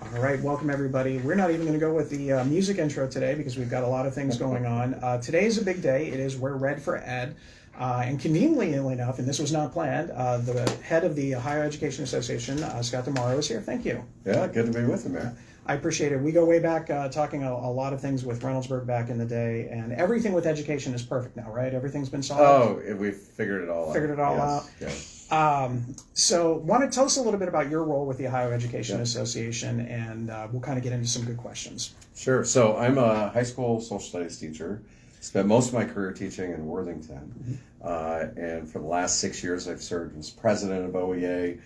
All right, welcome everybody. We're not even going to go with the music intro today because we've got a lot of things going on. Today is a big day. It is We're Red for Ed. And conveniently enough, and this was not planned, the head of the Ohio Education Association, Scott Dimauro, is here. Thank you. Yeah, good to be with you, man. I appreciate it. We go way back, talking a lot of things with Reynoldsburg back in the day, and everything with education is perfect now, right? Everything's been solved. Oh, we've figured it all out. Figured it all out. Yes. So, want to tell us a little bit about your role with the Ohio Education Association, and we'll kind of get into some good questions. Sure. So I'm a high school social studies teacher. Spent most of my career teaching in Worthington, and for the last 6 years I've served as president of OEA.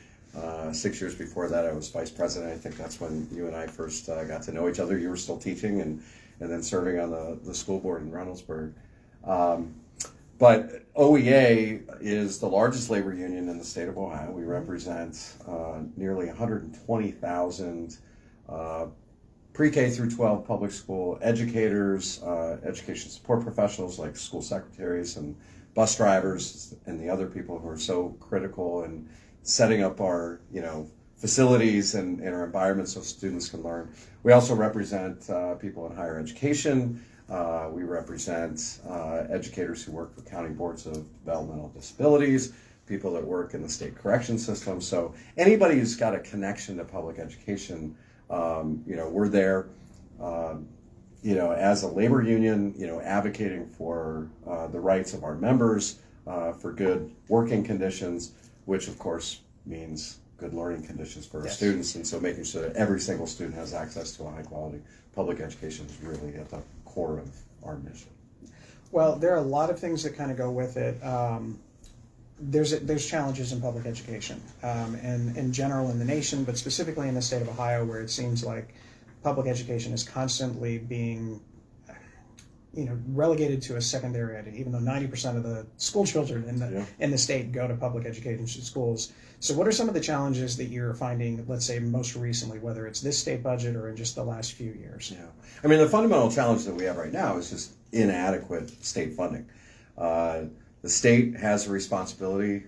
6 years before that I was vice president. I think that's when you and I first got to know each other. You were still teaching and then serving on the school board in Reynoldsburg. But OEA is the largest labor union in the state of Ohio. We represent nearly 120,000 pre-K through 12 public school educators, education support professionals like school secretaries and bus drivers, and the other people who are so critical in setting up our facilities and our environment so students can learn. We also represent people in higher education. We represent educators who work for county boards of developmental disabilities, people that work in the state correction system. So anybody who's got a connection to public education, we're there, as a labor union, advocating for the rights of our members, for good working conditions, which of course means good learning conditions for our students. And so making sure that every single student has access to a high quality public education is really at the core of our mission. Well, there are a lot of things that kind of go with it. There's challenges in public education, and in general in the nation, but specifically in the state of Ohio, where it seems like public education is constantly being relegated to a secondary idea, even though 90% of the school children in the state go to public education schools. So what are some of the challenges that you're finding, let's say most recently, whether it's this state budget or in just the last few years? Yeah, I mean, the fundamental challenge that we have right now is just inadequate state funding. The state has a responsibility,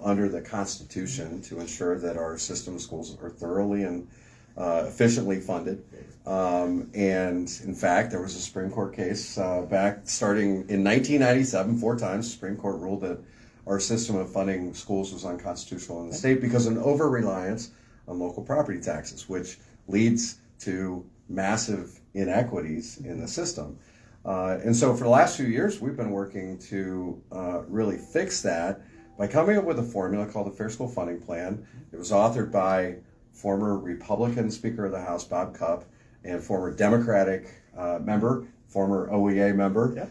under the Constitution to ensure that our system of schools are thoroughly and efficiently funded. And in fact, there was a Supreme Court case back starting in 1997, 4 times. The Supreme Court ruled that our system of funding schools was unconstitutional in the state because of an over-reliance on local property taxes, which leads to massive inequities in the system. And so for the last few years, we've been working to really fix that by coming up with a formula called the Fair School Funding Plan. It was authored by former Republican Speaker of the House, Bob Cupp, and former Democratic member, former OEA member,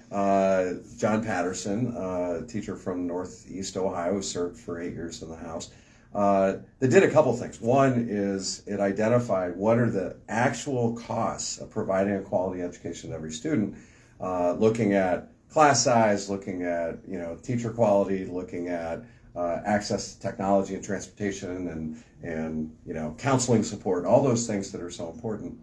John Patterson, teacher from Northeast Ohio, who served for 8 years in the House. That did a couple things. One is it identified what are the actual costs of providing a quality education to every student, looking at class size, looking at teacher quality, looking at access to technology and transportation and counseling support, all those things that are so important.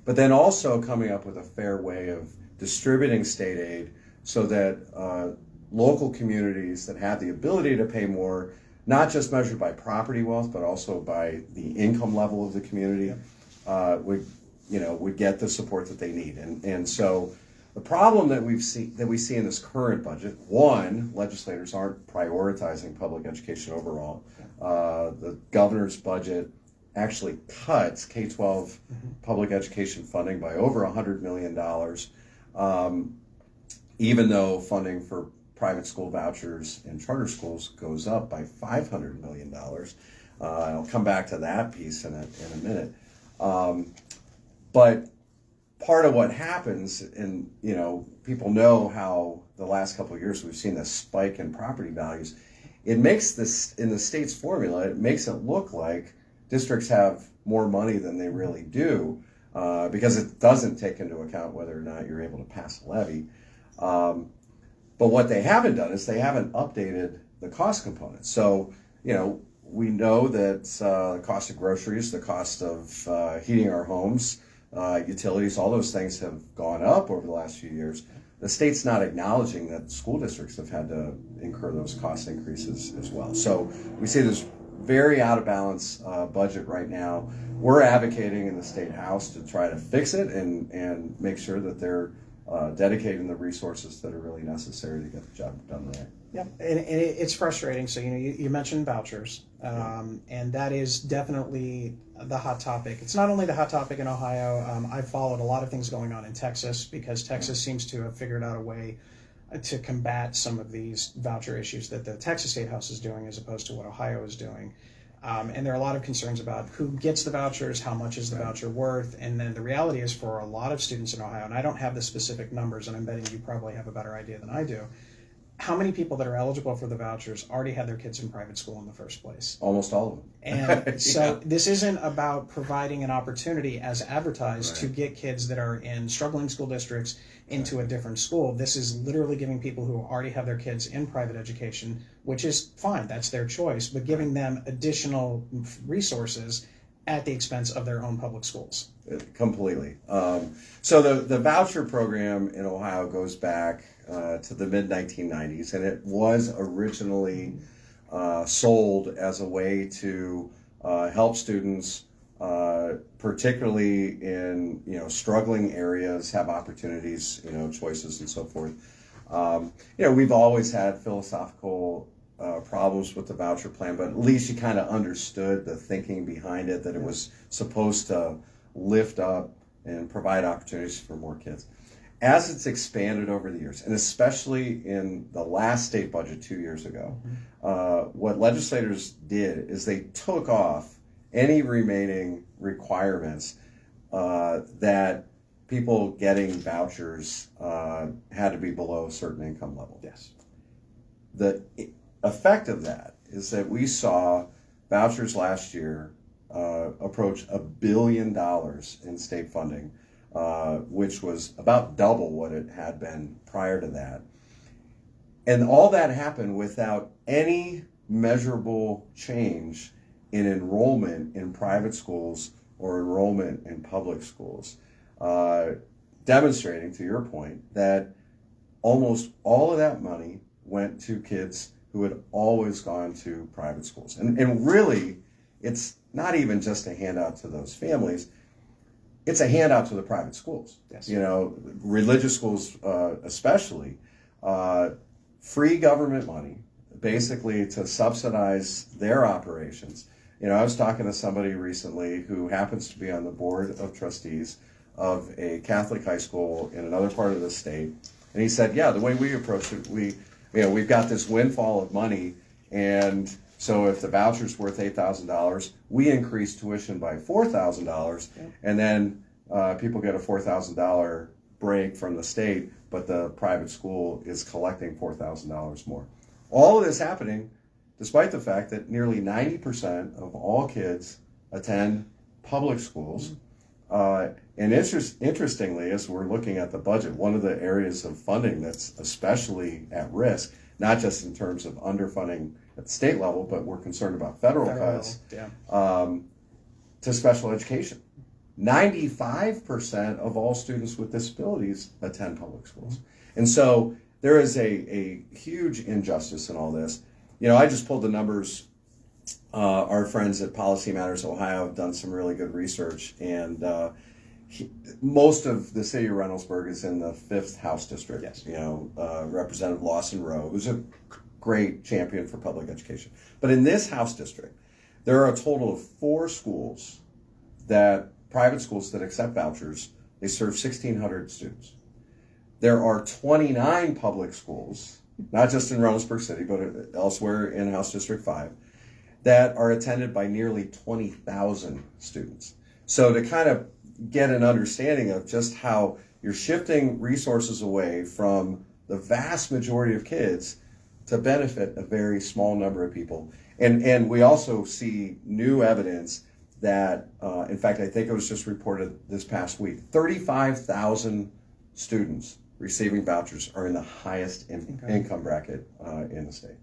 But then also coming up with a fair way of distributing state aid so that local communities that have the ability to pay more, not just measured by property wealth, but also by the income level of the community, would get the support that they need. And so the problem that we see in this current budget, one, legislators aren't prioritizing public education overall. The governor's budget actually cuts K-12 public education funding by over $100 million, even though funding for private school vouchers and charter schools goes up by $500 million. I'll come back to that piece in a minute. But part of what happens, and people know how the last couple of years we've seen this spike in property values. It makes this, in the state's formula, it makes it look like districts have more money than they really do, because it doesn't take into account whether or not you're able to pass a levy. But what they haven't done is they haven't updated the cost components. So, we know that the cost of groceries, the cost of heating our homes, utilities, all those things have gone up over the last few years. The state's not acknowledging that school districts have had to incur those cost increases as well. So we see this very out of balance budget right now. We're advocating in the State House to try to fix it and make sure that they're dedicating the resources that are really necessary to get the job done right. Yeah, and it's frustrating. So, you mentioned vouchers, and that is definitely the hot topic. It's not only the hot topic in Ohio. I've followed a lot of things going on in Texas because Texas seems to have figured out a way to combat some of these voucher issues that the Texas State House is doing as opposed to what Ohio is doing. And there are a lot of concerns about who gets the vouchers, how much is the voucher worth, and then the reality is for a lot of students in Ohio, and I don't have the specific numbers, and I'm betting you probably have a better idea than I do, how many people that are eligible for the vouchers already had their kids in private school in the first place? Almost all of them. And so this isn't about providing an opportunity as advertised to get kids that are in struggling school districts into a different school. This is literally giving people who already have their kids in private education, which is fine, that's their choice, but giving them additional resources at the expense of their own public schools. Completely. So the voucher program in Ohio goes back to the mid-1990s, and it was originally sold as a way to help students, particularly in struggling areas, have opportunities, choices, and so forth. We've always had philosophical problems with the voucher plan, but at least you kind of understood the thinking behind it, that it was supposed to lift up and provide opportunities for more kids. As it's expanded over the years, and especially in the last state budget 2 years ago, what legislators did is they took off any remaining requirements that people getting vouchers had to be below a certain income level. Yes. The effect of that is that we saw vouchers last year approach $1 billion in state funding, which was about double what it had been prior to that. And all that happened without any measurable change in enrollment in private schools or enrollment in public schools, demonstrating, to your point, that almost all of that money went to kids who had always gone to private schools. And really, it's not even just a handout to those families, it's a handout to the private schools. Yes. Religious schools especially, free government money, basically to subsidize their operations. I was talking to somebody recently who happens to be on the board of trustees of a Catholic high school in another part of the state, and he said, the way we approach it, we've got this windfall of money, and so if the voucher's worth $8,000, we increase tuition by $4,000, and then people get a $4,000 break from the state, but the private school is collecting $4,000 more. All of this happening despite the fact that nearly 90% of all kids attend public schools. And interestingly, as we're looking at the budget, one of the areas of funding that's especially at risk, not just in terms of underfunding at the state level, but we're concerned about federal cuts to special education. 95% of all students with disabilities attend public schools. And so there is a huge injustice in all this. I just pulled the numbers. Our friends at Policy Matters Ohio have done some really good research, and most of the city of Reynoldsburg is in the 5th House District. Yes. Representative Lawson Rowe, who's a great champion for public education. But in this House District, there are a total of 4 schools, private schools that accept vouchers. They serve 1,600 students. There are 29 public schools, not just in Reynoldsburg City, but elsewhere in House District 5, that are attended by nearly 20,000 students. So to kind of get an understanding of just how you're shifting resources away from the vast majority of kids to benefit a very small number of people. And we also see new evidence that, in fact, I think it was just reported this past week, 35,000 students receiving vouchers are in the highest income bracket in the state.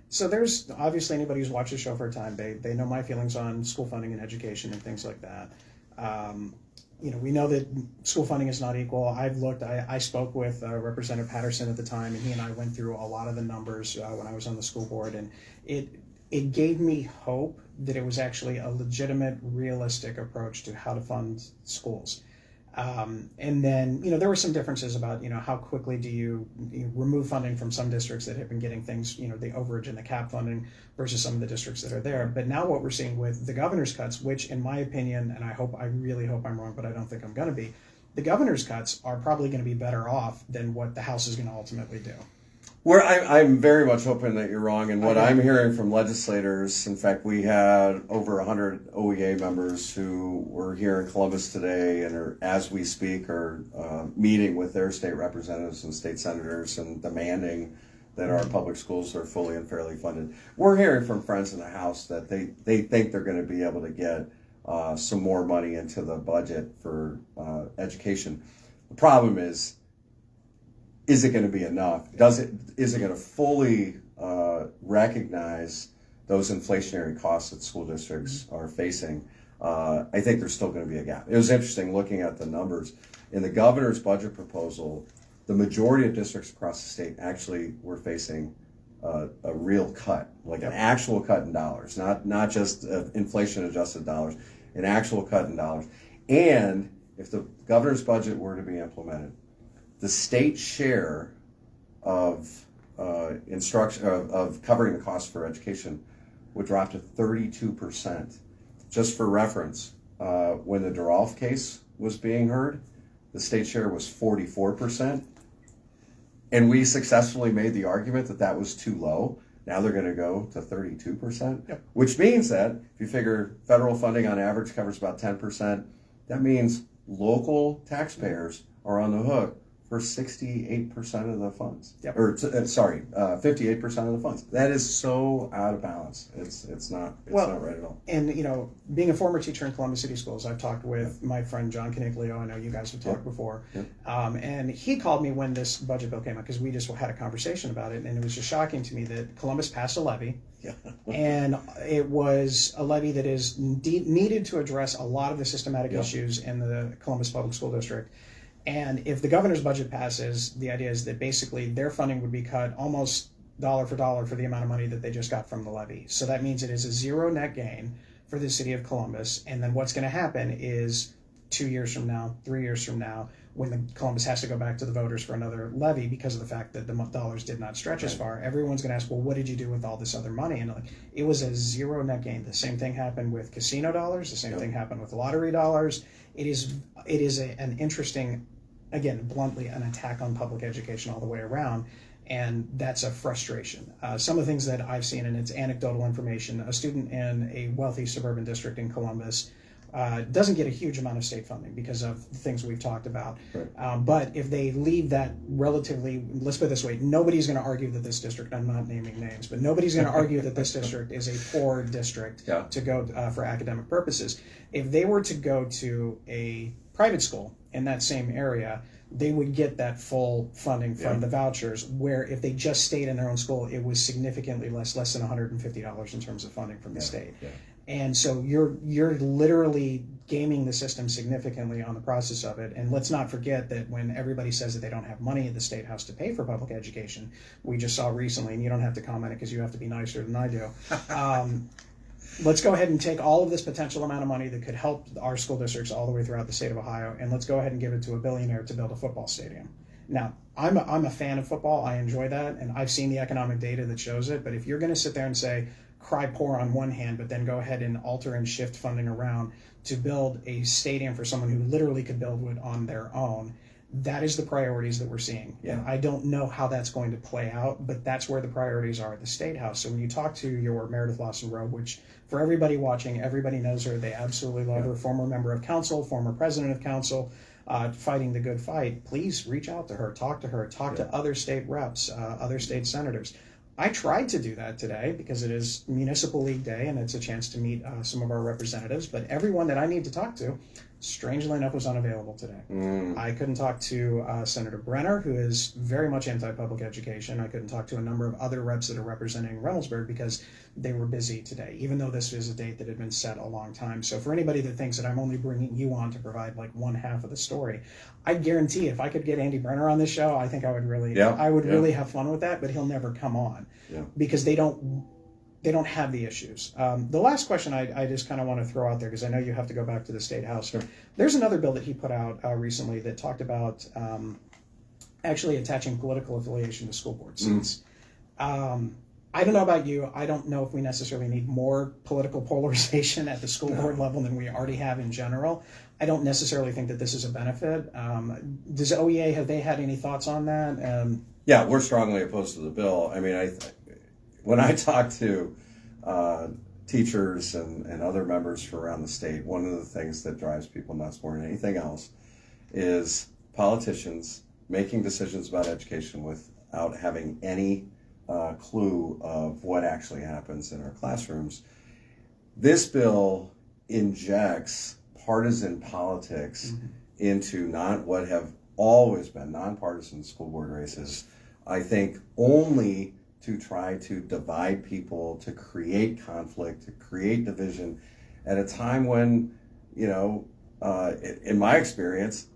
So there's obviously anybody who's watched the show for a time, they know my feelings on school funding and education and things like that. We know that school funding is not equal. I've looked, I spoke with Representative Patterson at the time, and he and I went through a lot of the numbers when I was on the school board, and it gave me hope that it was actually a legitimate, realistic approach to how to fund schools. And then, there were some differences about, how quickly do you remove funding from some districts that have been getting things, the overage and the cap funding versus some of the districts that are there. But now what we're seeing with the governor's cuts, which in my opinion, and I really hope I'm wrong, but I don't think I'm going to be, the governor's cuts are probably going to be better off than what the House is going to ultimately do. I'm very much hoping that you're wrong. And what I'm hearing from legislators, in fact, we had over 100 OEA members who were here in Columbus today and are, as we speak, are meeting with their state representatives and state senators and demanding that our public schools are fully and fairly funded. We're hearing from friends in the House that they think they're going to be able to get some more money into the budget for education. The problem is it going to be enough? Is it going to fully recognize those inflationary costs that school districts are facing? I think there's still going to be a gap. It was interesting looking at the numbers. In the governor's budget proposal, the majority of districts across the state actually were facing a real cut, like an actual cut in dollars, not just inflation adjusted dollars, an actual cut in dollars. And if the governor's budget were to be implemented, the state share of instruction of covering the cost for education would drop to 32%. Just for reference, when the Duralf case was being heard, the state share was 44%, and we successfully made the argument that that was too low. Now they're going to go to 32%, which means that if you figure federal funding on average covers about 10%, that means local taxpayers are on the hook for 68% of the funds, 58% of the funds. That is so out of balance. It's not right at all. And being a former teacher in Columbus City Schools, I've talked with my friend John Caniglio. I know you guys have talked before, and he called me when this budget bill came out because we just had a conversation about it, and it was just shocking to me that Columbus passed a levy. And it was a levy that is needed to address a lot of the systematic issues in the Columbus Public School District. And if the governor's budget passes, the idea is that basically their funding would be cut almost dollar for dollar for the amount of money that they just got from the levy. So that means it is a zero net gain for the city of Columbus. And then what's going to happen is 2 years from now, 3 years from now, when the Columbus has to go back to the voters for another levy because of the fact that the dollars did not stretch as far, everyone's going to ask, well, what did you do with all this other money? And it was a zero net gain. The same thing happened with casino dollars. The same thing happened with lottery dollars. It is an interesting, again, bluntly, an attack on public education all the way around. And that's a frustration. Some of the things that I've seen, and it's anecdotal information, a student in a wealthy suburban district in Columbus doesn't get a huge amount of state funding because of the things we've talked about. Right. But if they leave that relatively, let's put it this way, nobody's going to argue that this district, I'm not naming names, but nobody's going to argue that this district is a poor district to go for academic purposes. If they were to go to a private school in that same area, they would get that full funding from the vouchers, where if they just stayed in their own school, it was significantly less than $150 in terms of funding from the state. And so you're literally gaming the system significantly on the process of it. And let's not forget that when everybody says that they don't have money at the State House to pay for public education, we just saw recently, and you don't have to comment it because you have to be nicer than I do, let's go ahead and take all of this potential amount of money that could help our school districts all the way throughout the state of Ohio, and let's go ahead and give it to a billionaire to build a football stadium. Now, I'm a fan of football. I enjoy that, and I've seen the economic data that shows it. But if you're going to sit there and say, cry poor on one hand, but then go ahead and alter and shift funding around to build a stadium for someone who literally could build it on their own, that is the priorities that we're seeing. And I don't know how that's going to play out, but that's where the priorities are at the State House. So when you talk to your Meredith Lawson-Rowe, which for everybody watching, everybody knows her, they absolutely love her, former member of council, former president of council, fighting the good fight, please reach out to her, talk to other state reps, other state senators. I tried to do that today because it is Municipal League Day and it's a chance to meet some of our representatives, but everyone that I need to talk to, strangely enough, was unavailable today. I couldn't talk to Senator Brenner, who is very much anti-public education. I couldn't talk to a number of other reps that are representing Reynoldsburg because they were busy today, even though this is a date that had been set a long time. So for anybody that thinks that I'm only bringing you on to provide like one half of the story, I guarantee if I could get Andy Brenner on this show, I think I would really, really have fun with that, but he'll never come on because they don't they don't have the issues. The last question I just kind of want to throw out there, because I know you have to go back to the State House. Sure. There's another bill that he put out recently that talked about actually attaching political affiliation to school board seats. I don't know about you. I don't know if we necessarily need more political polarization at the school board level than we already have in general. I don't necessarily think that this is a benefit. Does OEA, have they had any thoughts on that? Yeah, we're strongly opposed to the bill. I mean, when I talk to teachers and other members from around the state, one of the things that drives people nuts more than anything else is politicians making decisions about education without having any clue of what actually happens in our classrooms. This bill injects partisan politics into what have always been nonpartisan school board races, I think only to try to divide people, to create conflict, to create division at a time when, in my experience,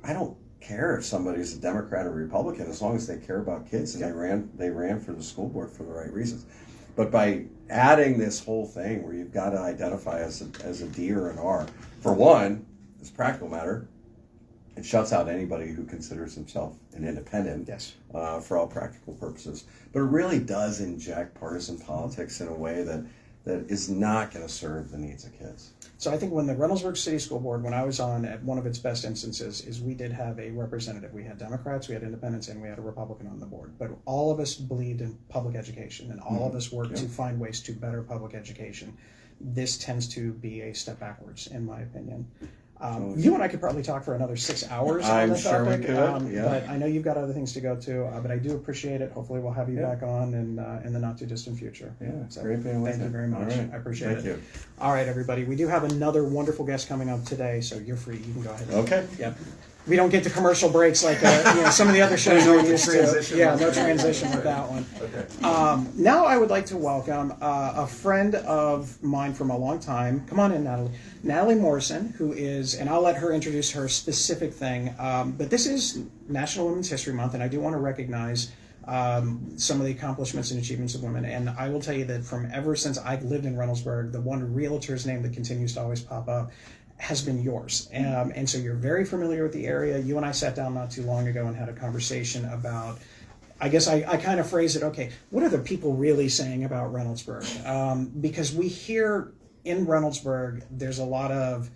I don't care if somebody's a Democrat or Republican as long as they care about kids and they ran for the school board for the right reasons. But by adding this whole thing where you've got to identify as a D or an R, for one, as a practical matter, it shuts out anybody who considers himself an independent for all practical purposes. But it really does inject partisan politics in a way that is not going to serve the needs of kids. So I think when the Reynoldsburg City School Board, when I was on, at one of its best instances, is we did have a representative. We had Democrats, we had independents, and we had a Republican on the board. But all of us believed in public education, and all of us worked to find ways to better public education. This tends to be a step backwards, in my opinion. You and I could probably talk for another 6 hours on this topic, we could. but I know you've got other things to go to. But I do appreciate it. Hopefully, we'll have you back on in the not too distant future. Yeah, it's great being with you. Thank you very much. Right. I appreciate it. Thank you. All right, everybody. We do have another wonderful guest coming up today, so you're free. You can go ahead. Okay. Yep. We don't get to commercial breaks like some of the other shows we're used to. Yeah, no transition with that one. Okay. Now I would like to welcome a friend of mine from a long time. Come on in, Natalie. Natalie Morrison, who is, and I'll let her introduce her specific thing, but this is National Women's History Month, and I do want to recognize some of the accomplishments and achievements of women. And I will tell you that from ever since I've lived in Reynoldsburg, the one realtor's name that continues to always pop up has been yours. And so you're very familiar with the area. You and I sat down not too long ago and had a conversation about, I guess I kind of phrase it, okay, what are the people really saying about Reynoldsburg? Because we hear in Reynoldsburg, there's a lot of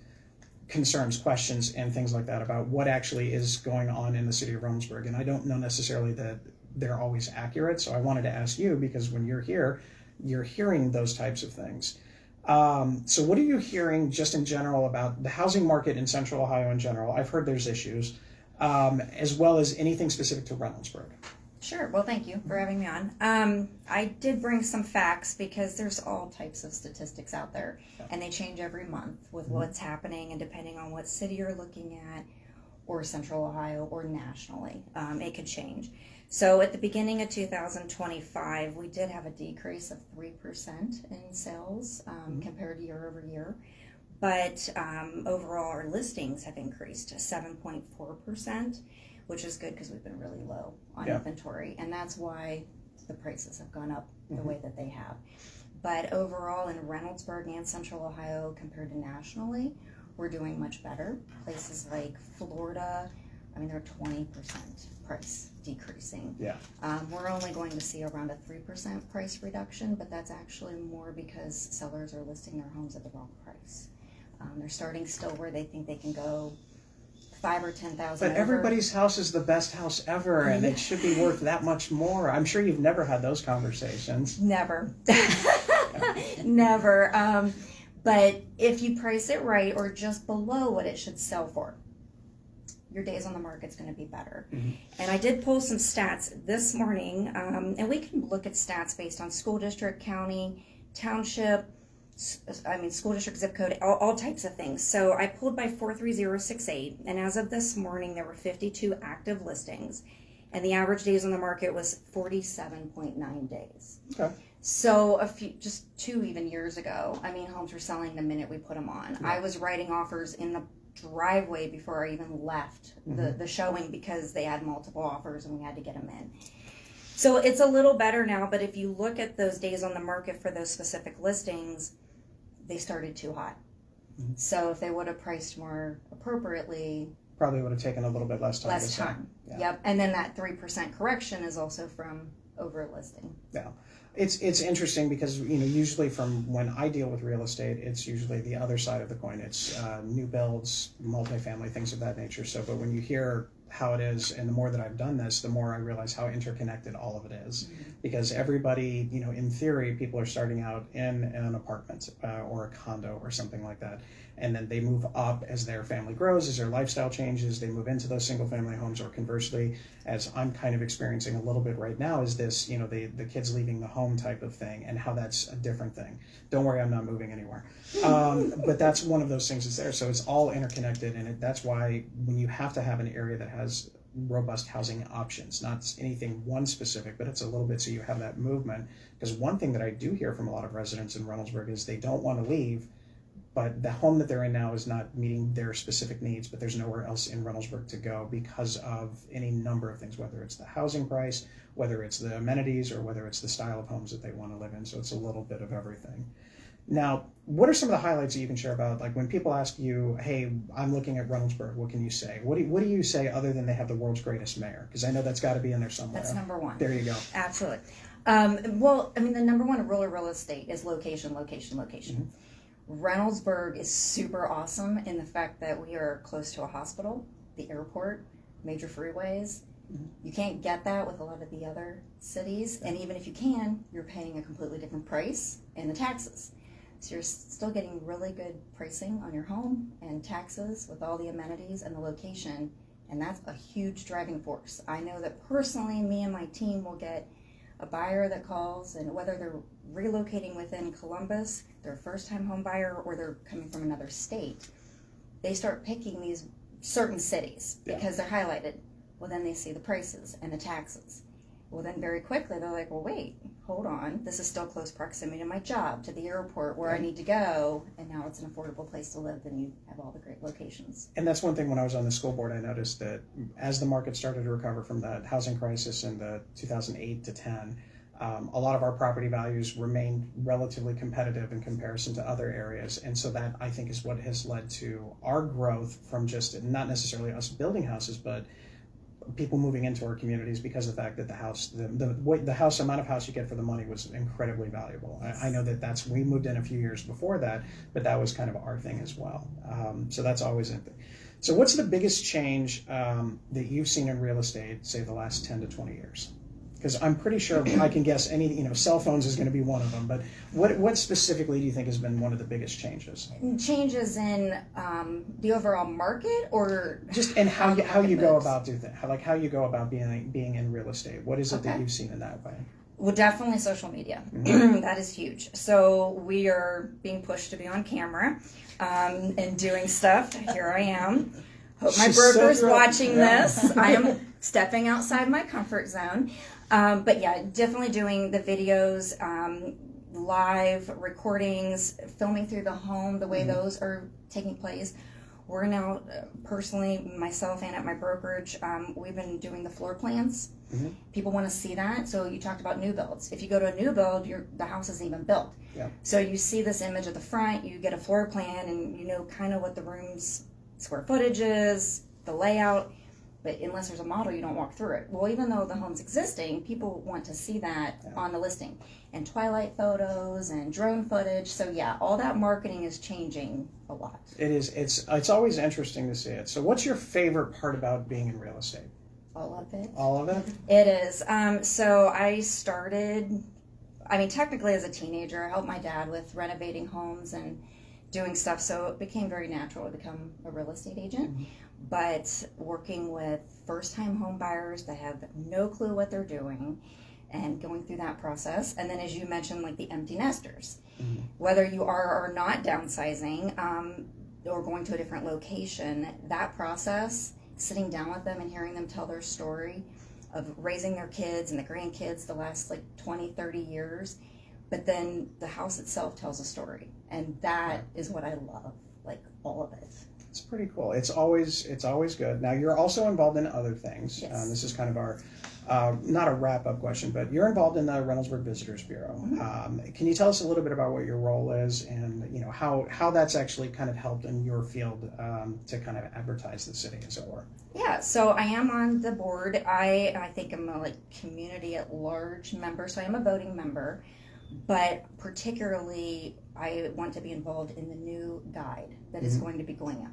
concerns, questions, and things like that about what actually is going on in the city of Reynoldsburg. And I don't know necessarily that they're always accurate. So I wanted to ask you, because when you're here, you're hearing those types of things. So what are you hearing just in general about the housing market in Central Ohio in general? I've heard there's issues, as well as anything specific to Reynoldsburg. Sure. Well, thank you for having me on. I did bring some facts because there's all types of statistics out there, and they change every month with what's happening and depending on what city you're looking at, or Central Ohio, or nationally. It could change. So at the beginning of 2025, we did have a decrease of 3% in sales compared to year over year. But overall, our listings have increased to 7.4%, which is good because we've been really low on inventory. And that's why the prices have gone up the way that they have. But overall, in Reynoldsburg and Central Ohio, compared to nationally, we're doing much better. Places like Florida, I mean, they're 20% price decreasing. Yeah. We're only going to see around a 3% price reduction, but that's actually more because sellers are listing their homes at the wrong price. They're starting still where they think they can go $5,000 or $10,000. But everybody's house is the best house ever, and it should be worth that much more. I'm sure you've never had those conversations. Never. Never. But if you price it right or just below what it should sell for, your days on the market's going to be better. And I did pull some stats this morning, and we can look at stats based on school district, county, township, school district, zip code, all types of things. So I pulled by 43068, and as of this morning, there were 52 active listings, and the average days on the market was 47.9 days. Okay. So just 2 even years ago, I mean, homes were selling the minute we put them on. I was writing offers in the driveway before I even left the showing because they had multiple offers and we had to get them in. So it's a little better now, but if you look at those days on the market for those specific listings, they started too high. Mm-hmm. So if they would have priced more appropriately, Probably would have taken a little bit less time. less time. Yeah. Yep. And then that 3% correction is also from over listing. Yeah. It's interesting because, usually from when I deal with real estate, it's usually the other side of the coin. It's new builds, multifamily, things of that nature. So, but when you hear how it is, and the more that I've done this, the more I realize how interconnected all of it is. Mm-hmm. Because everybody, in theory, people are starting out in an apartment or a condo or something like that. And then they move up as their family grows, as their lifestyle changes, they move into those single family homes, or conversely, as I'm kind of experiencing a little bit right now, is this, the kids leaving the home type of thing, and how that's a different thing. Don't worry, I'm not moving anywhere. But that's one of those things that's there. So it's all interconnected, and that's why when you have to have an area that has robust housing options, not anything one specific, but it's a little bit so you have that movement. Because one thing that I do hear from a lot of residents in Reynoldsburg is they don't want to leave, but the home that they're in now is not meeting their specific needs, but there's nowhere else in Reynoldsburg to go because of any number of things, whether it's the housing price, whether it's the amenities, or whether it's the style of homes that they want to live in. So it's a little bit of everything. Now, what are some of the highlights that you can share about, like when people ask you, hey, I'm looking at Reynoldsburg, what can you say? What do you say other than they have the world's greatest mayor? Because I know that's got to be in there somewhere. That's number one. There you go. Absolutely. Well, the number one rule of real estate is location, location, location. Mm-hmm. Reynoldsburg is super awesome in the fact that we are close to a hospital, the airport, major freeways. Mm-hmm. You can't get that with a lot of the other cities, and even if you can, you're paying a completely different price and the taxes. So you're still getting really good pricing on your home and taxes with all the amenities and the location, and that's a huge driving force. I know that personally, me and my team will get a buyer that calls, and whether they're relocating within Columbus, they're a first-time home buyer, or they're coming from another state, they start picking these certain cities because they're highlighted. Well, then they see the prices and the taxes. Well, then very quickly they're like, well, wait, hold on. This is still close proximity to my job, to the airport where I need to go, and now it's an affordable place to live, and you have all the great locations. And that's one thing when I was on the school board, I noticed that as the market started to recover from that housing crisis in the 2008 to 10, a lot of our property values remained relatively competitive in comparison to other areas. And so that, I think, is what has led to our growth from just not necessarily us building houses, but people moving into our communities because of the fact that the house amount of house you get for the money was incredibly valuable. I know that we moved in a few years before that, but that was kind of our thing as well. So that's always a thing. So what's the biggest change that you've seen in real estate, say the last 10 to 20 years? Because I'm pretty sure I can guess cell phones is going to be one of them, but what specifically do you think has been one of the biggest changes? Changes in the overall market, or just and how you go about how you go about being in real estate. What is it that you've seen in that way? Well, definitely social media. Mm-hmm. That is huge. So we are being pushed to be on camera and doing stuff. Here I am. Hope my broker's watching this. I am stepping outside my comfort zone. But yeah, definitely doing the videos, live recordings, filming through the home, the way those are taking place. We're now, personally, myself and at my brokerage, we've been doing the floor plans. Mm-hmm. People want to see that. So you talked about new builds. If you go to a new build, the house isn't even built. Yeah. So you see this image at the front, you get a floor plan, and you know kind of what the room's square footage is, the layout. But unless there's a model, you don't walk through it. Well, even though the home's existing, people want to see that on the listing. And twilight photos and drone footage. So yeah, all that marketing is changing a lot. It is. It's always interesting to see it. So what's your favorite part about being in real estate? All of it. All of it? It is. So I started, technically as a teenager, I helped my dad with renovating homes and doing stuff. So it became very natural to become a real estate agent. Mm-hmm. But working with first-time home buyers that have no clue what they're doing and going through that process. And then, as you mentioned, like the empty nesters, whether you are or not downsizing or going to a different location, that process, sitting down with them and hearing them tell their story of raising their kids and the grandkids the last 20, 30 years. But then the house itself tells a story. And that is what I love, all of it. It's pretty cool. It's always good. Now you're also involved in other things. Yes. This is kind of our not a wrap-up question, but you're involved in the Reynoldsburg Visitors Bureau. Can you tell us a little bit about what your role is, and how that's actually kind of helped in your field to kind of advertise the city, as it were? Yeah, so I am on the board. I think I'm a community at large member, so I am a voting member, but particularly I want to be involved in the new guide that is going to be going out.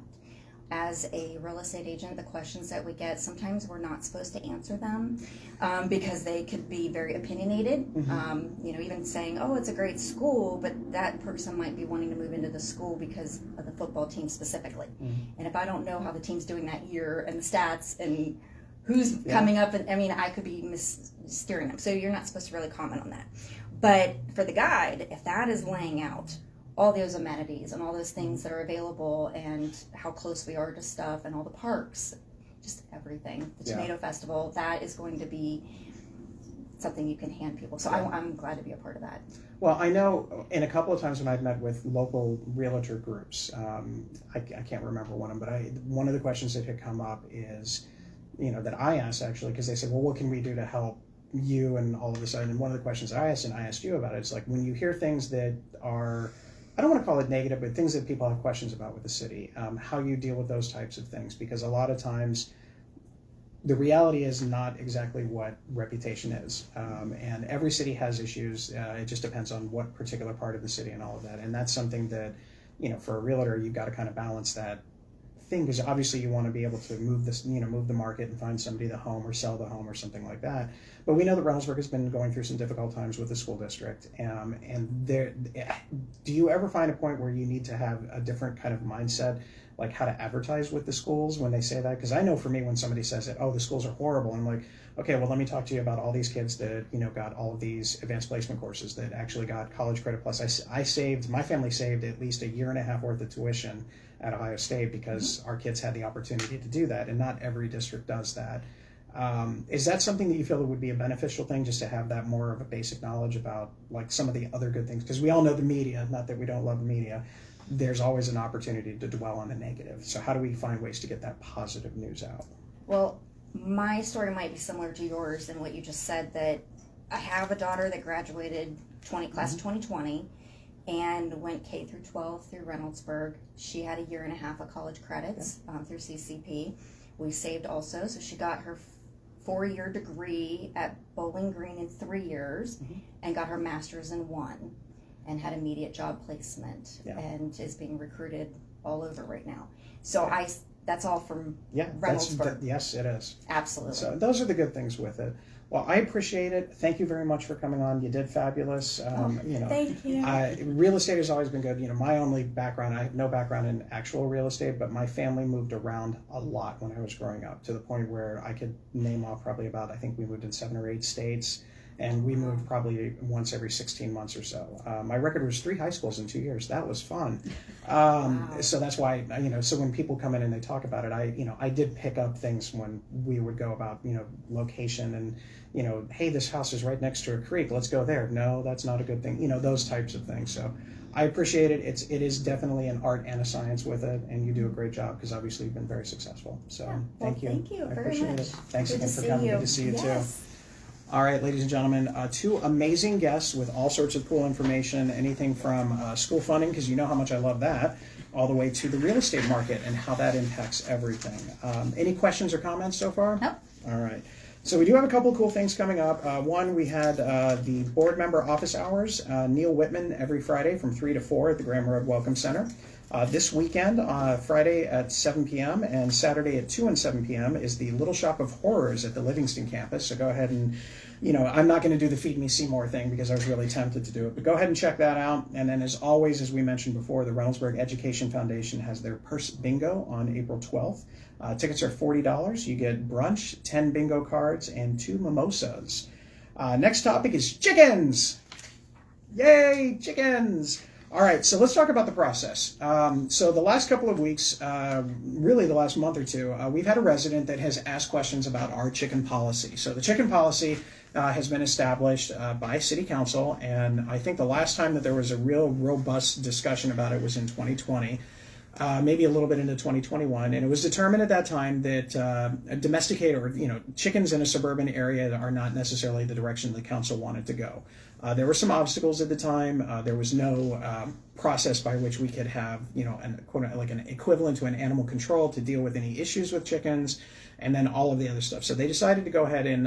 As a real estate agent, the questions that we get, sometimes we're not supposed to answer them because they could be very opinionated. Even saying, oh, it's a great school, but that person might be wanting to move into the school because of the football team specifically. And if I don't know how the team's doing that year and the stats and who's coming up, I could be steering them. So you're not supposed to really comment on that. But for the guide, if that is laying out all those amenities and all those things that are available and how close we are to stuff and all the parks, just everything, the Tomato Festival, that is going to be something you can hand people. So I'm glad to be a part of that. Well, I know in a couple of times when I've met with local realtor groups, I can't remember one of them, but one of the questions that had come up is, that I asked actually, because they said, well, what can we do to help you and all of this? And one of the questions I asked, and I asked you about it, it's like when you hear things that are, I don't want to call it negative, but things that people have questions about with the city, how you deal with those types of things, because a lot of times the reality is not exactly what reputation is. And every city has issues. It just depends on what particular part of the city and all of that. And that's something that, for a realtor, you've got to kind of balance that thing, because obviously you want to be able to move this, move the market and find somebody the home or sell the home or something like that. But we know that Reynoldsburg has been going through some difficult times with the school district. And do you ever find a point where you need to have a different kind of mindset, like how to advertise with the schools when they say that? Because I know for me, when somebody says that, oh, the schools are horrible, I'm like, okay, well, let me talk to you about all these kids that, got all of these advanced placement courses that actually got college credit plus. My family saved at least a year and a half worth of tuition at Ohio State because our kids had the opportunity to do that, and not every district does that. Is that something that you feel that would be a beneficial thing, just to have that more of a basic knowledge about like some of the other good things? Because we all know the media, not that we don't love the media, there's always an opportunity to dwell on the negative. So how do we find ways to get that positive news out? Well, my story might be similar to yours in what you just said, that I have a daughter that graduated class of 2020 and went K through 12 through Reynoldsburg. She had a year and a half of college credits through CCP. We saved also, so she got her 4-year degree at Bowling Green in 3 years and got her master's in 1 and had immediate job placement and is being recruited all over right now. So that's all from Reynoldsburg. Yes, it is. Absolutely. So those are the good things with it. Well, I appreciate it. Thank you very much for coming on. You did fabulous. Thank you. Real estate has always been good. My only background, I have no background in actual real estate, but my family moved around a lot when I was growing up, to the point where I could name off probably about, I think we moved in 7 or 8 states. And we moved probably once every 16 months or so. My record was 3 high schools in 2 years. That was fun. So that's why, so when people come in and they talk about it, I did pick up things when we would go about, location and, hey, this house is right next to a creek. Let's go there. No, that's not a good thing. Those types of things. So I appreciate it. It is definitely an art and a science with it, and you do a great job because obviously you've been very successful. So thank you. Thank you I very appreciate much. it. Thanks Good again to for see coming. you. Good to see you Yes. too. All right, ladies and gentlemen, 2 amazing guests with all sorts of cool information, anything from school funding, because you know how much I love that, all the way to the real estate market and how that impacts everything. Any questions or comments so far? Nope. All right. So we do have a couple of cool things coming up. One, we had the board member office hours, Neil Whitman, every Friday from 3 to 4 at the Graham Road Welcome Center. This weekend, Friday at 7 p.m. and Saturday at 2 and 7 p.m. is the Little Shop of Horrors at the Livingston campus. So go ahead and, I'm not going to do the Feed Me Seymour thing because I was really tempted to do it. But go ahead and check that out. And then as always, as we mentioned before, the Reynoldsburg Education Foundation has their Purse Bingo on April 12th. Tickets are $40. You get brunch, 10 bingo cards, and 2 mimosas. Next topic is chickens. Yay, chickens. All right, so let's talk about the process. So the last couple of weeks, really the last month or two, we've had a resident that has asked questions about our chicken policy. So the chicken policy has been established by City Council, and I think the last time that there was a real robust discussion about it was in 2020. maybe a little bit into 2021, and it was determined at that time that domesticated or chickens in a suburban area are not necessarily the direction the council wanted to go. There were some obstacles at the time. There was no process by which we could have an equivalent to an animal control to deal with any issues with chickens, and then all of the other stuff. So they decided to go ahead and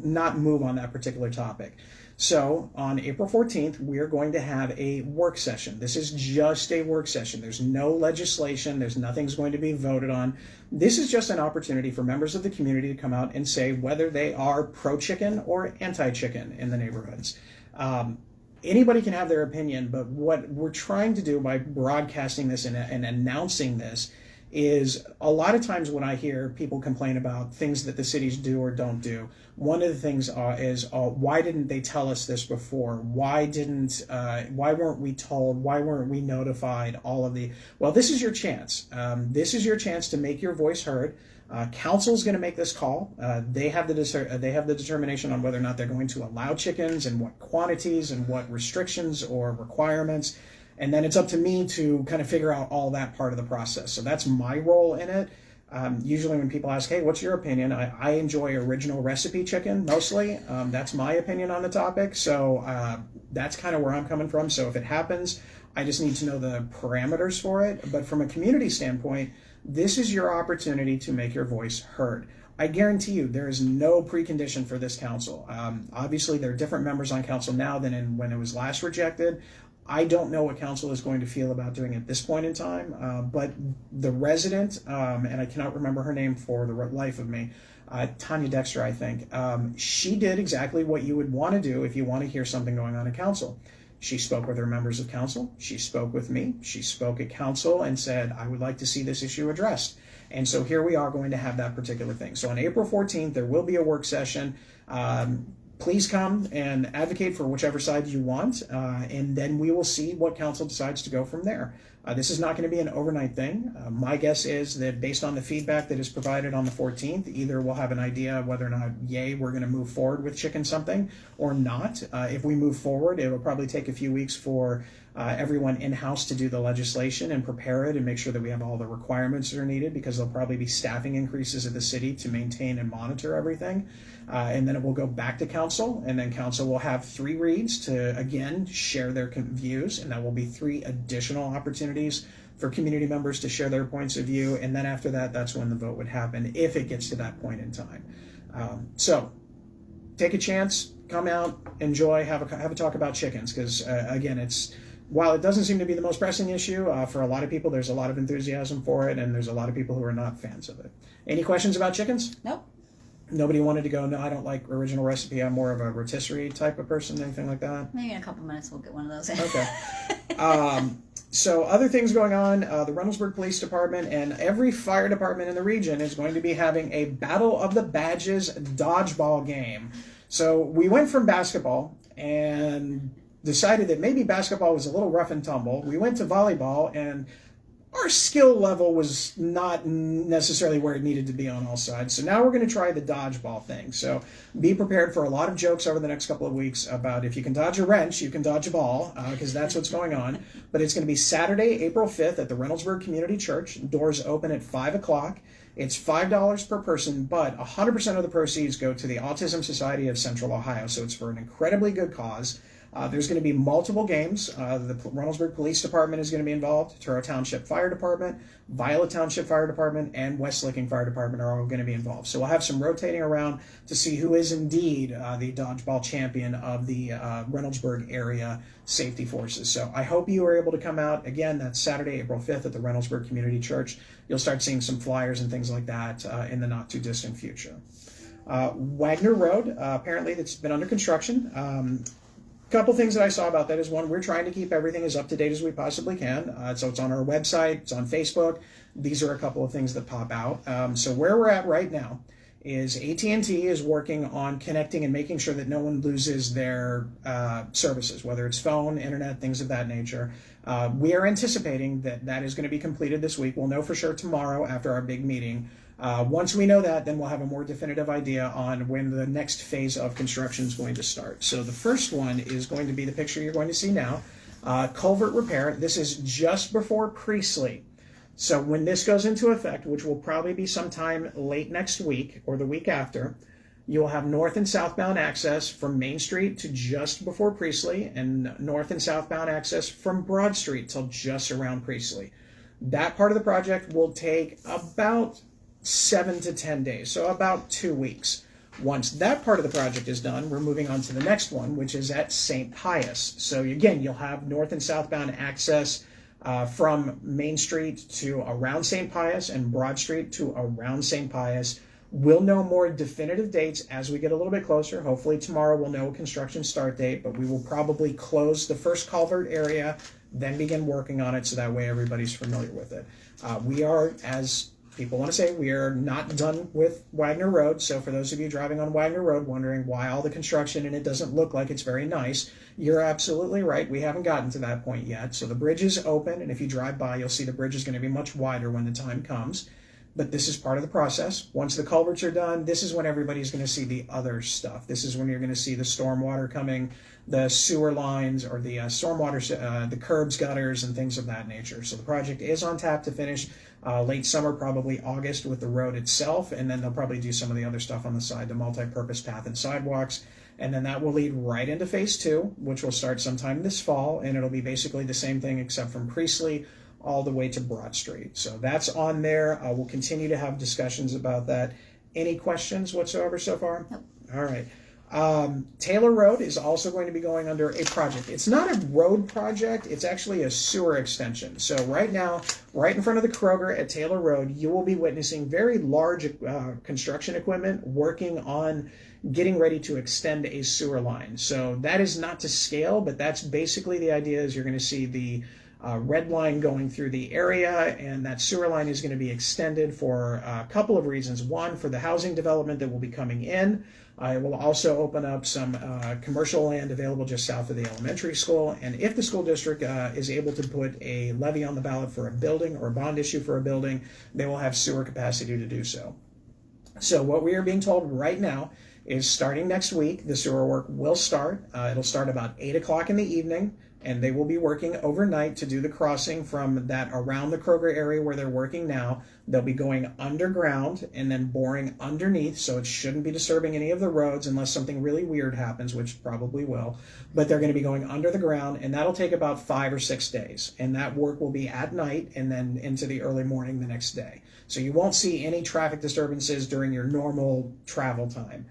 not move on that particular topic. So on April 14th, we're going to have a work session. This is just a work session. There's no legislation. There's nothing's going to be voted on. This is just an opportunity for members of the community to come out and say whether they are pro-chicken or anti-chicken in the neighborhoods. Anybody can have their opinion, but what we're trying to do by broadcasting this and announcing this is a lot of times when I hear people complain about things that the cities do or don't do, one of the things is why didn't they tell us this before? Why weren't we told? Why weren't we notified? Well, this is your chance. This is your chance to make your voice heard. Council's going to make this call. They have the determination on whether or not they're going to allow chickens and what quantities and what restrictions or requirements. And then it's up to me to kind of figure out all that part of the process. So that's my role in it. Usually when people ask, hey, what's your opinion? I enjoy original recipe chicken mostly. That's my opinion on the topic. So that's kind of where I'm coming from. So if it happens, I just need to know the parameters for it. But from a community standpoint, this is your opportunity to make your voice heard. I guarantee you there is no precondition for this council. Obviously, there are different members on council now than when it was last rejected. I don't know what council is going to feel about doing it at this point in time, but the resident, and I cannot remember her name for the life of me, Tanya Dexter, I think, she did exactly what you would want to do if you want to hear something going on in council. She spoke with her members of council. She spoke with me. She spoke at council and said, I would like to see this issue addressed. And so here we are going to have that particular thing. So on April 14th, there will be a work session. Please come and advocate for whichever side you want, and then we will see what council decides to go from there. This is not going to be an overnight thing. My guess is that based on the feedback that is provided on the 14th, either we'll have an idea of whether or not, yay, we're going to move forward with chicken something or not. If we move forward, it will probably take a few weeks for everyone in-house to do the legislation and prepare it and make sure that we have all the requirements that are needed, because there'll probably be staffing increases at the city to maintain and monitor everything. And then it will go back to council, and then council will have 3 reads to, again, share their views, and that will be 3 additional opportunities for community members to share their points of view. And then after that, that's when the vote would happen, if it gets to that point in time. So take a chance, come out, enjoy, have a talk about chickens, because again, while it doesn't seem to be the most pressing issue, for a lot of people, there's a lot of enthusiasm for it, and there's a lot of people who are not fans of it. Any questions about chickens? Nope. Nobody wanted to go, no, I don't like original recipe. I'm more of a rotisserie type of person, anything like that? Maybe in a couple minutes we'll get one of those. Okay. So other things going on, the Reynoldsburg Police Department and every fire department in the region is going to be having a Battle of the Badges dodgeball game. So we went from basketball and decided that maybe basketball was a little rough and tumble. We went to volleyball, and our skill level was not necessarily where it needed to be on all sides. So now we're going to try the dodgeball thing. So be prepared for a lot of jokes over the next couple of weeks about if you can dodge a wrench, you can dodge a ball, because that's what's going on. But it's going to be Saturday, April 5th at the Reynoldsburg Community Church. Doors open at 5 o'clock. It's $5 per person, but 100% of the proceeds go to the Autism Society of Central Ohio. So it's for an incredibly good cause. There's going to be multiple games. The Reynoldsburg Police Department is going to be involved. Turo Township Fire Department, Viola Township Fire Department, and West Licking Fire Department are all going to be involved. So we'll have some rotating around to see who is indeed the dodgeball champion of the Reynoldsburg area safety forces. So I hope you are able to come out. Again, that's Saturday, April 5th at the Reynoldsburg Community Church. You'll start seeing some flyers and things like that in the not too distant future. Wagner Road, apparently that's been under construction. Couple things that I saw about that is, one, we're trying to keep everything as up to date as we possibly can. So it's on our website, it's on Facebook. These are a couple of things that pop out. So where we're at right now is AT&T is working on connecting and making sure that no one loses their services, whether it's phone, internet, things of that nature. We are anticipating that is going to be completed this week. We'll know for sure tomorrow after our big meeting. Once we know that, then we'll have a more definitive idea on when the next phase of construction is going to start. So the first one is going to be the picture you're going to see now. Culvert repair, this is just before Priestley. So when this goes into effect, which will probably be sometime late next week or the week after, you will have north and southbound access from Main Street to just before Priestley, and north and southbound access from Broad Street till just around Priestley. That part of the project will take about 7 to 10 days, so about 2 weeks. Once that part of the project is done, we're moving on to the next one, which is at St. Pius. So again, you'll have north and southbound access from Main Street to around St. Pius and Broad Street to around St. Pius. We'll know more definitive dates as we get a little bit closer. Hopefully tomorrow we'll know a construction start date, but we will probably close the first culvert area, then begin working on it so that way everybody's familiar with it. We are, as people want to say, we are not done with Wagner Road. So for those of you driving on Wagner Road wondering why all the construction and it doesn't look like it's very nice, you're absolutely right. We haven't gotten to that point yet. So the bridge is open, and if you drive by, you'll see the bridge is going to be much wider when the time comes. But this is part of the process. Once the culverts are done, this is when everybody's going to see the other stuff. This is when you're going to see the stormwater coming, the sewer lines, or the stormwater, the curbs, gutters, and things of that nature. So the project is on tap to finish late summer, probably August, with the road itself, and then they'll probably do some of the other stuff on the side, the multi-purpose path and sidewalks. And then that will lead right into phase 2, which will start sometime this fall, and it'll be basically the same thing except from Priestley all the way to Broad Street. So that's on there. We'll continue to have discussions about that. Any questions whatsoever so far? Nope. All right. Taylor Road is also going to be going under a project. It's not a road project, it's actually a sewer extension. So right now, right in front of the Kroger at Taylor Road, you will be witnessing very large construction equipment working on getting ready to extend a sewer line. So that is not to scale, but that's basically the idea. Is you're going to see the red line going through the area, and that sewer line is going to be extended for a couple of reasons. One, for the housing development that will be coming in. It will also open up some commercial land available just south of the elementary school. And if the school district is able to put a levy on the ballot for a building or a bond issue for a building, they will have sewer capacity to do so. So what we are being told right now is starting next week, the sewer work will start. It'll start about 8 o'clock in the evening, and they will be working overnight to do the crossing from that around the Kroger area where they're working now. They'll be going underground and then boring underneath, so it shouldn't be disturbing any of the roads unless something really weird happens, which probably will. But they're going to be going under the ground, and that'll take about 5 or 6 days. And that work will be at night and then into the early morning the next day. So you won't see any traffic disturbances during your normal travel time.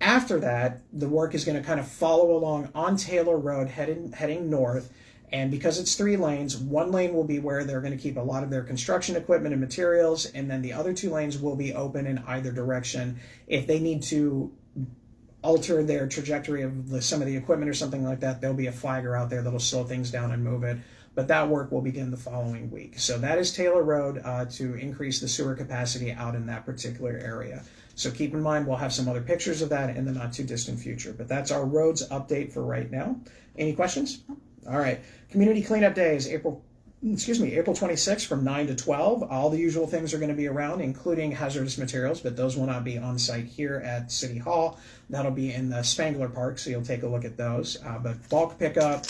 After that, the work is going to kind of follow along on Taylor Road heading north. And because it's 3 lanes, 1 lane will be where they're going to keep a lot of their construction equipment and materials, and then the other 2 lanes will be open in either direction. If they need to alter their trajectory of some of the equipment or something like that, there'll be a flagger out there that'll slow things down and move it. But that work will begin the following week. So that is Taylor Road to increase the sewer capacity out in that particular area. So keep in mind, we'll have some other pictures of that in the not too distant future. But that's our roads update for right now. Any questions? All right. Community Cleanup Day is April 26th from 9 to 12. All the usual things are going to be around, including hazardous materials, but those will not be on site here at City Hall. That'll be in the Spangler Park, so you'll take a look at those. But bulk pickup,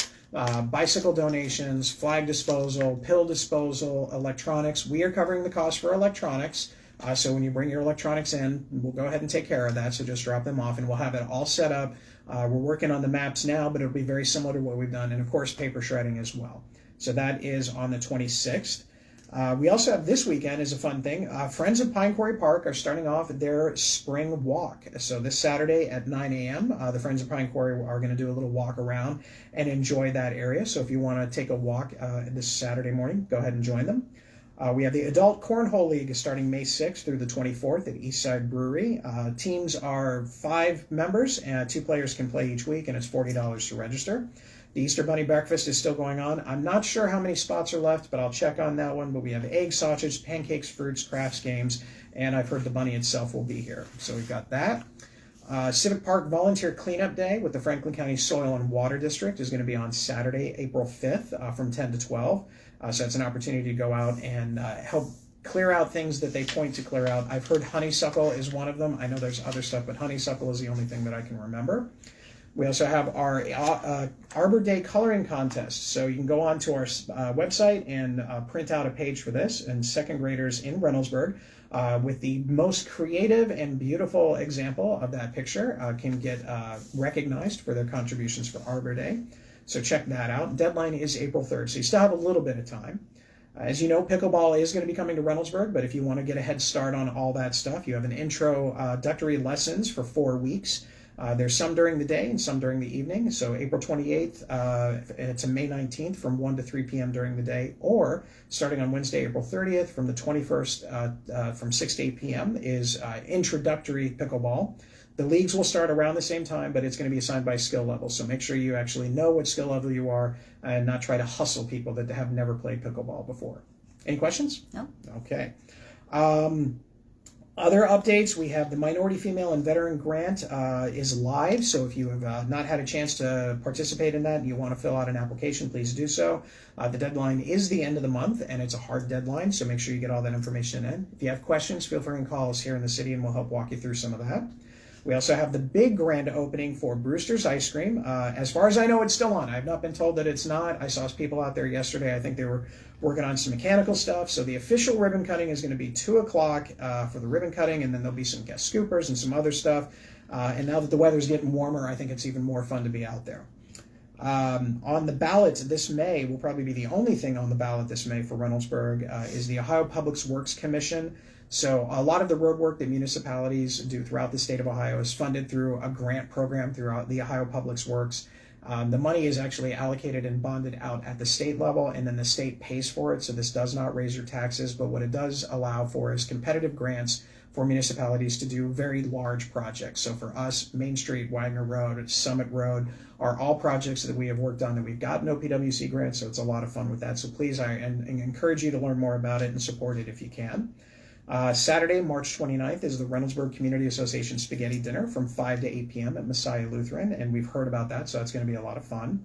bicycle donations, flag disposal, pill disposal, electronics. We are covering the cost for electronics. So when you bring your electronics in, we'll go ahead and take care of that. So just drop them off, and we'll have it all set up. We're working on the maps now, but it'll be very similar to what we've done. And, of course, paper shredding as well. So that is on the 26th. We also have this weekend is a fun thing. Friends of Pine Quarry Park are starting off their spring walk. So this Saturday at 9 a.m., the Friends of Pine Quarry are going to do a little walk around and enjoy that area. So if you want to take a walk this Saturday morning, go ahead and join them. We have the Adult Cornhole League starting May 6th through the 24th at Eastside Brewery. Teams are 5 members, and 2 players can play each week, and it's $40 to register. The Easter Bunny Breakfast is still going on. I'm not sure how many spots are left, but I'll check on that one. But we have eggs, sausage, pancakes, fruits, crafts, games, and I've heard the bunny itself will be here. So we've got that. Civic Park Volunteer Cleanup Day with the Franklin County Soil and Water District is going to be on Saturday, April 5th from 10 to 12. So it's an opportunity to go out and help clear out things that they point to clear out. I've heard honeysuckle is one of them. I know there's other stuff, but honeysuckle is the only thing that I can remember. We also have our Arbor Day coloring contest. So you can go on to our website and print out a page for this, and second graders in Reynoldsburg with the most creative and beautiful example of that picture can get recognized for their contributions for Arbor Day. So check that out. Deadline is April 3rd, so you still have a little bit of time. As you know, pickleball is going to be coming to Reynoldsburg, but if you want to get a head start on all that stuff, you have an introductory lessons for 4 weeks. There's some during the day and some during the evening. So April 28th to May 19th from 1 to 3 p.m. during the day, or starting on Wednesday, April 30th from the 21st from 6 to 8 p.m. is introductory pickleball. The leagues will start around the same time, but it's going to be assigned by skill level. So make sure you actually know what skill level you are and not try to hustle people that have never played pickleball before. Any questions? No. Okay. Other updates, we have the Minority Female and Veteran Grant is live. So if you have not had a chance to participate in that and you want to fill out an application, please do so. The deadline is the end of the month, and it's a hard deadline, so make sure you get all that information in. If you have questions, feel free and call us here in the city, and we'll help walk you through some of that. We also have the big grand opening for Brewster's Ice Cream. As far as I know, it's still on. I've not been told that it's not. I saw people out there yesterday. I think they were working on some mechanical stuff. So the official ribbon cutting is going to be 2 o'clock for the ribbon cutting, and then there'll be some guest scoopers and some other stuff. And now that the weather's getting warmer, I think it's even more fun to be out there. On the ballot this May, will probably be the only thing on the ballot this May for Reynoldsburg, is the Ohio Public Works Commission. So a lot of the road work that municipalities do throughout the state of Ohio is funded through a grant program throughout the Ohio Public Works. The money is actually allocated and bonded out at the state level, and then the state pays for it. So this does not raise your taxes, but what it does allow for is competitive grants for municipalities to do very large projects. So for us, Main Street, Wagner Road, Summit Road are all projects that we have worked on that we've gotten OPWC grants, so it's a lot of fun with that. So please, I encourage you to learn more about it and support it if you can. Saturday, March 29th is the Reynoldsburg Community Association Spaghetti Dinner from 5 to 8 p.m. at Messiah Lutheran, and we've heard about that, so it's going to be a lot of fun.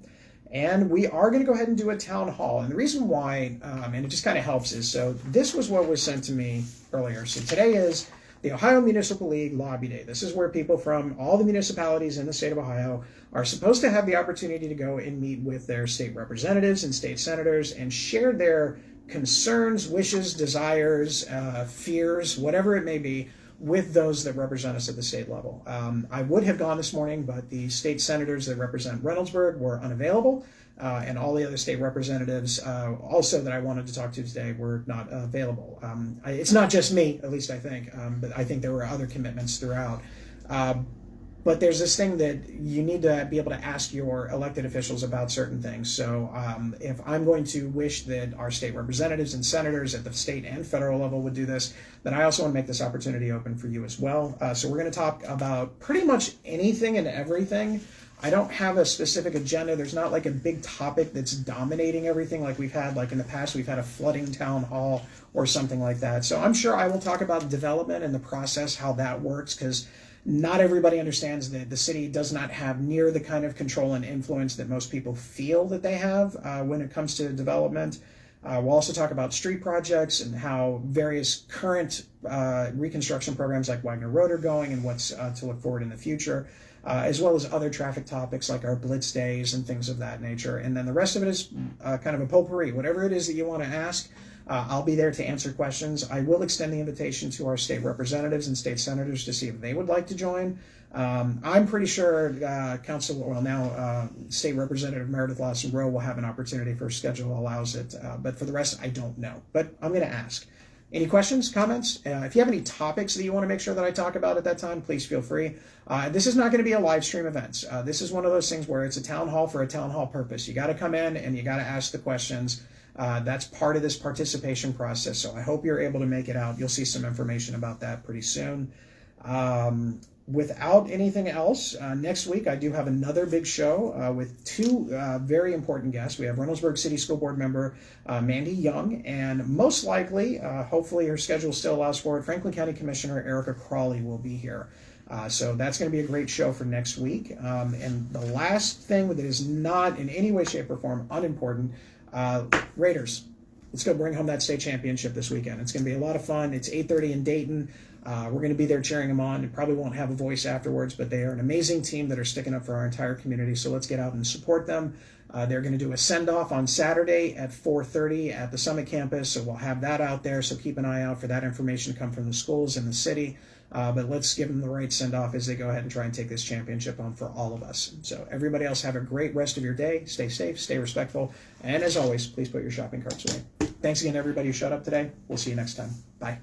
And we are going to go ahead and do a town hall, and the reason why, and it just kind of helps, is so this was what was sent to me earlier. So today is the Ohio Municipal League Lobby Day. This is where people from all the municipalities in the state of Ohio are supposed to have the opportunity to go and meet with their state representatives and state senators and share their concerns, wishes, desires, fears, whatever it may be, with those that represent us at the state level. I would have gone this morning, but the state senators that represent Reynoldsburg were unavailable, and all the other state representatives also that I wanted to talk to today were not available. It's not just me, at least I think, but I think there were other commitments throughout. But there's this thing that you need to be able to ask your elected officials about certain things. So if I'm going to wish that our state representatives and senators at the state and federal level would do this, then I also want to make this opportunity open for you as well. So we're going to talk about pretty much anything and everything. I don't have a specific agenda. There's not like a big topic that's dominating everything like we've had, like in the past, we've had a flooding town hall or something like that. So I'm sure I will talk about development and the process, how that works, because not everybody understands that the city does not have near the kind of control and influence that most people feel that they have when it comes to development. We'll also talk about street projects and how various current reconstruction programs like Wagner Road are going and what's to look forward in the future, as well as other traffic topics like our blitz days and things of that nature. And then the rest of it is kind of a potpourri. Whatever it is that you want to ask, I'll be there to answer questions. I will extend the invitation to our state representatives and state senators to see if they would like to join. I'm pretty sure State Representative Meredith Lawson Rowe will have an opportunity if her schedule allows it. But for the rest, I don't know. But I'm going to ask. Any questions, comments? If you have any topics that you want to make sure that I talk about at that time, please feel free. This is not going to be a live stream event. This is one of those things where it's a town hall for a town hall purpose. You got to come in and you got to ask the questions. That's part of this participation process. So I hope you're able to make it out. You'll see some information about that pretty soon. Without anything else, next week I do have another big show with two very important guests. We have Reynoldsburg City School Board member Mandy Young, and most likely, hopefully her schedule still allows for it, Franklin County Commissioner Erica Crawley will be here. So that's going to be a great show for next week. And the last thing that is not in any way, shape, or form unimportant, Raiders. let's go bring home that state championship this weekend. It's going to be a lot of fun. It's 8:30 in Dayton. We're going to be there cheering them on, and probably won't have a voice afterwards, but they are an amazing team that are sticking up for our entire community. So let's get out and support them. They're going to do a send-off on Saturday at 4:30 at the Summit campus, so we'll have that out there. So keep an eye out for that information to come from the schools and the city. But let's give them the right send-off as they go ahead and try and take this championship home for all of us. So everybody else, have a great rest of your day. Stay safe, stay respectful, and as always, please put your shopping carts away. Thanks again, everybody who showed up today. We'll see you next time. Bye.